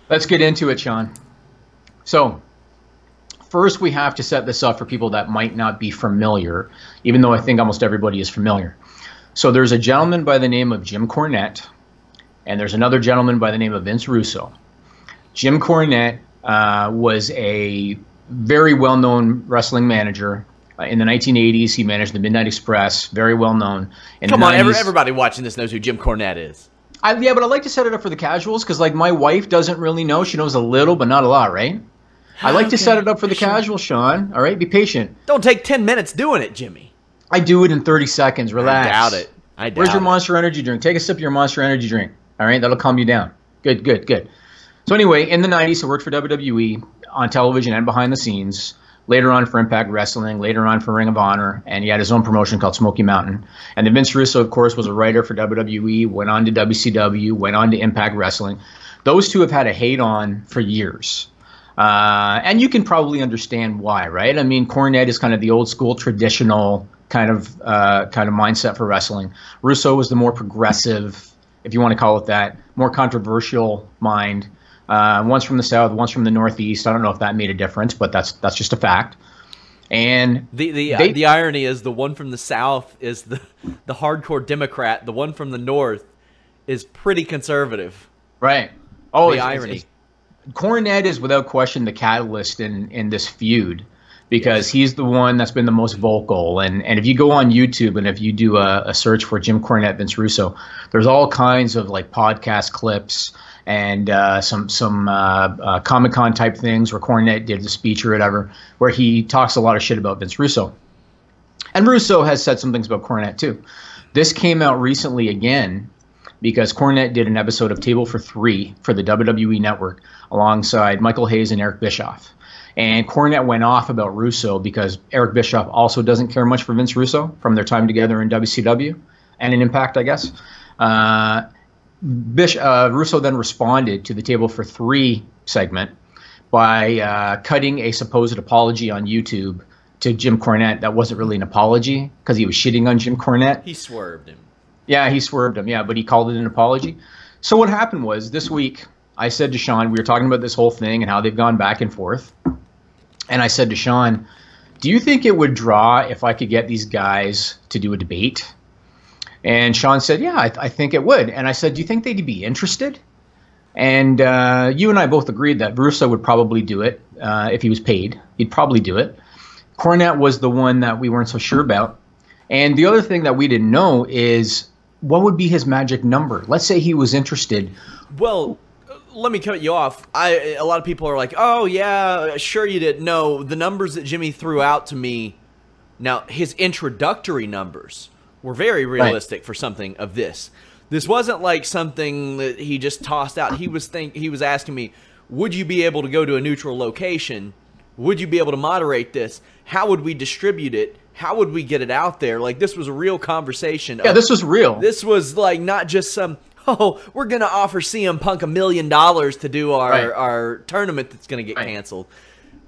Let's get into it, Sean. So, first we have to set this up for people that might not be familiar, even though I think almost everybody is familiar. So there's a gentleman by the name of Jim Cornette, and there's another gentleman by the name of Vince Russo. Jim Cornette was a very well-known wrestling manager. In the 1980s, he managed the Midnight Express, very well-known. Come on, everybody watching this knows who Jim Cornette is. Yeah, but I like to set it up for the casuals because, like, my wife doesn't really know. She knows a little, but not a lot, right? I like to set it up for the casual, Sean. All right, be patient. Don't take 10 minutes doing it, Jimmy. I do it in 30 seconds. Relax. I doubt it. Where's your Monster Energy drink? Take a sip of your Monster Energy drink. All right, that'll calm you down. Good, good, good. So anyway, in the 90s, I worked for WWE on television and behind the scenes. Later on for Impact Wrestling, later on for Ring of Honor, and he had his own promotion called Smoky Mountain. And then Vince Russo, of course, was a writer for WWE, went on to WCW, went on to Impact Wrestling. Those two have had a hate-on for years. And you can probably understand why, right? I mean, Cornette is kind of the old-school, traditional kind of mindset for wrestling. Russo was the more progressive, if you want to call it that, more controversial mind. One's from the South, one's from the Northeast. I don't know if that made a difference, but that's just a fact. And the irony is the one from the South is the hardcore Democrat. The one from the North is pretty conservative. Right. Oh, the irony. Cornette is without question the catalyst in this feud because he's the one that's been the most vocal. And if you go on YouTube and if you do a search for Jim Cornette, Vince Russo, there's all kinds of like podcast clips and some Comic-Con type things where Cornette did the speech or whatever, where he talks a lot of shit about Vince Russo. And Russo has said some things about Cornette too. This came out recently again because Cornette did an episode of Table for Three for the WWE Network alongside Michael Hayes and Eric Bischoff. And Cornette went off about Russo because Eric Bischoff also doesn't care much for Vince Russo from their time together in WCW and in Impact, I guess. Russo then responded to the Table for Three segment by cutting a supposed apology on YouTube to Jim Cornette that wasn't really an apology because he was shitting on Jim Cornette. He swerved him. Yeah, he swerved him, yeah, but he called it an apology. So what happened was this week I said to Sean, we were talking about this whole thing and how they've gone back and forth. And I said to Sean, do you think it would draw if I could get these guys to do a debate? And Sean said, yeah, I think it would. And I said, do you think they'd be interested? And you and I both agreed that Russo would probably do it if he was paid. He'd probably do it. Cornette was the one that we weren't so sure about. And the other thing that we didn't know is what would be his magic number? Let's say he was interested. Well, let me cut you off. A lot of people are like, oh, yeah, sure you didn't know. The numbers that Jimmy threw out to me, now his introductory numbers were very realistic for something of this. This wasn't like something that he just tossed out. He was asking me, would you be able to go to a neutral location? Would you be able to moderate this? How would we distribute it? How would we get it out there? Like, this was a real conversation. Yeah, this was real. This was like not just some, oh, we're going to offer CM Punk $1 million to do our tournament that's going to get canceled.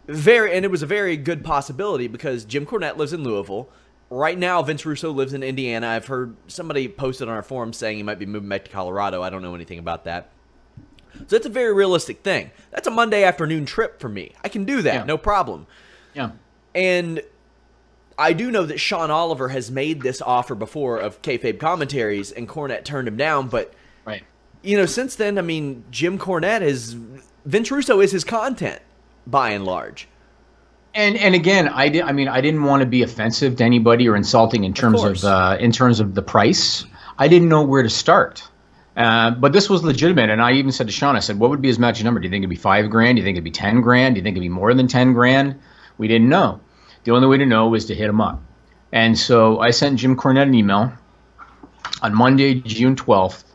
And it was a very good possibility because Jim Cornette lives in Louisville. Right now, Vince Russo lives in Indiana. I've heard somebody posted on our forum saying he might be moving back to Colorado. I don't know anything about that. So that's a very realistic thing. That's a Monday afternoon trip for me. I can do that, no problem. Yeah. And I do know that Sean Oliver has made this offer before of kayfabe commentaries, and Cornette turned him down. But, you know, since then, I mean, Jim Cornette Vince Russo is his content, by and large. And again, I didn't want to be offensive to anybody or insulting in terms of the price. I didn't know where to start. But this was legitimate, and I even said to Sean, I said, what would be his magic number? Do you think it'd be $5 grand? Do you think it'd be 10 grand? Do you think it'd be more than 10 grand? We didn't know. The only way to know was to hit him up. And so I sent Jim Cornette an email on Monday, June 12th.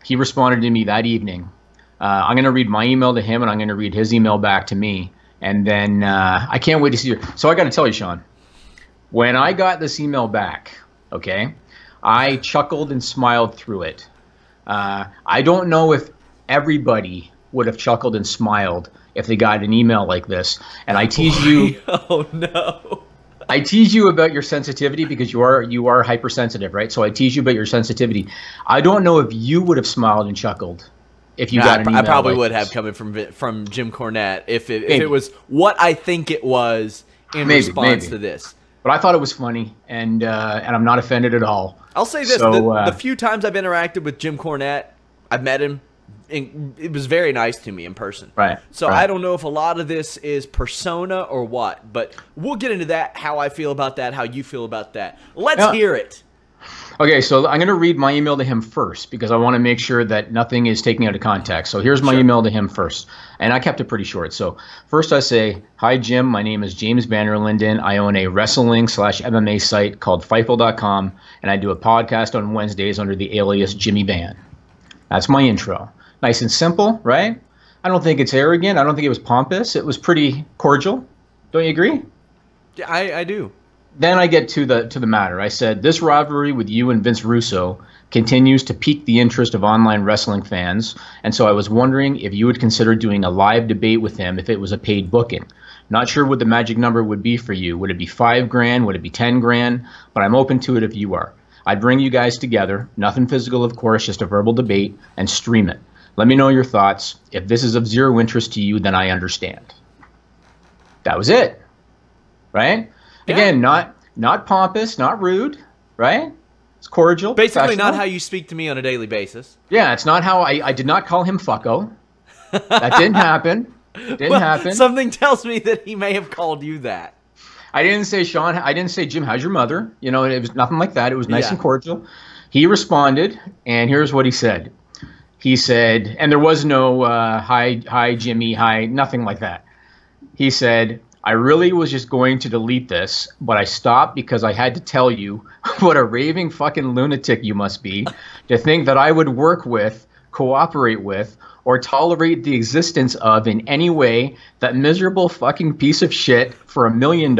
He responded to me that evening. I'm going to read my email to him, and I'm going to read his email back to me. And then I can't wait to see you. So I got to tell you, Sean, when I got this email back, okay, I chuckled and smiled through it. I don't know if everybody would have chuckled and smiled if they got an email like this. And I tease you. Oh, no. I tease you about your sensitivity because you are hypersensitive, right? So I tease you about your sensitivity. I don't know if you would have smiled and chuckled if you got an email. I probably like would this. have coming from Jim Cornette if it was what I think it was in response to this. But I thought it was funny, and I'm not offended at all. I'll say this: So, the few times I've interacted with Jim Cornette, I've met him. And it was very nice to me in person. Right. So I don't know if a lot of this is persona or what, but we'll get into that, how I feel about that, how you feel about that. Let's hear it. Okay, so I'm going to read my email to him first because I want to make sure that nothing is taken out of context. So here's my email to him first. And I kept it pretty short. So first I say, "Hi, Jim. My name is James Vanderlinden. I own a wrestling/MMA site called Fightful.com, and I do a podcast on Wednesdays under the alias Jimmy Van." That's my intro. Nice and simple, right? I don't think it's arrogant. I don't think it was pompous. It was pretty cordial. Don't you agree? Yeah, I do. Then I get to the matter. I said, "This rivalry with you and Vince Russo continues to pique the interest of online wrestling fans, and so I was wondering if you would consider doing a live debate with him if it was a paid booking. Not sure what the magic number would be for you. Would it be $5,000? Would it be $10,000? But I'm open to it if you are. I'd bring you guys together, nothing physical, of course, just a verbal debate, and stream it. Let me know your thoughts. If this is of zero interest to you, then I understand." That was it, right? Yeah. Again, not pompous, not rude, right? It's cordial. Basically not how you speak to me on a daily basis. Yeah, it's not how I did not call him fucko. That didn't happen. Didn't happen. Something tells me that he may have called you that. I didn't say, "Sean," I didn't say, "Jim, how's your mother?" You know, it was nothing like that. It was nice and cordial. He responded, and here's what he said. He said, and there was no hi, Jimmy, hi, nothing like that. He said, "I really was just going to delete this, but I stopped because I had to tell you what a raving fucking lunatic you must be to think that I would work with, cooperate with, or tolerate the existence of in any way that miserable fucking piece of shit for $1 million,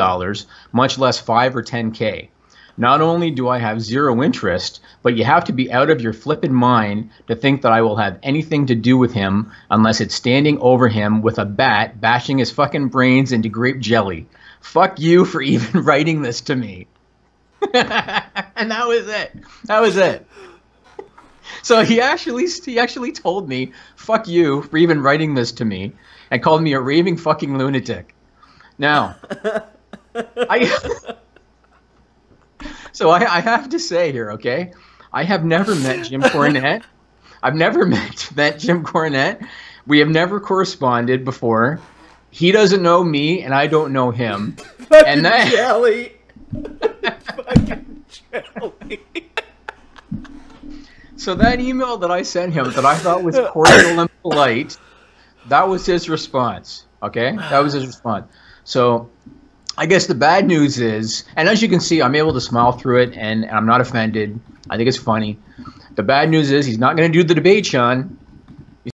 much less 5 or 10K. Not only do I have zero interest, but you have to be out of your flippin' mind to think that I will have anything to do with him unless it's standing over him with a bat, bashing his fucking brains into grape jelly. Fuck you for even writing this to me." And that was it. That was it. So he actually told me, "Fuck you for even writing this to me," and called me a raving fucking lunatic. Now, So I have to say here, okay? I have never met Jim Cornette. I've never met Jim Cornette. We have never corresponded before. He doesn't know me, and I don't know him. Fucking jelly. Fucking jelly. So that email that I sent him that I thought was cordial and polite, that was his response, okay? That was his response. So I guess the bad news is, and as you can see, I'm able to smile through it, and I'm not offended. I think it's funny. The bad news is he's not going to do the debate, Sean.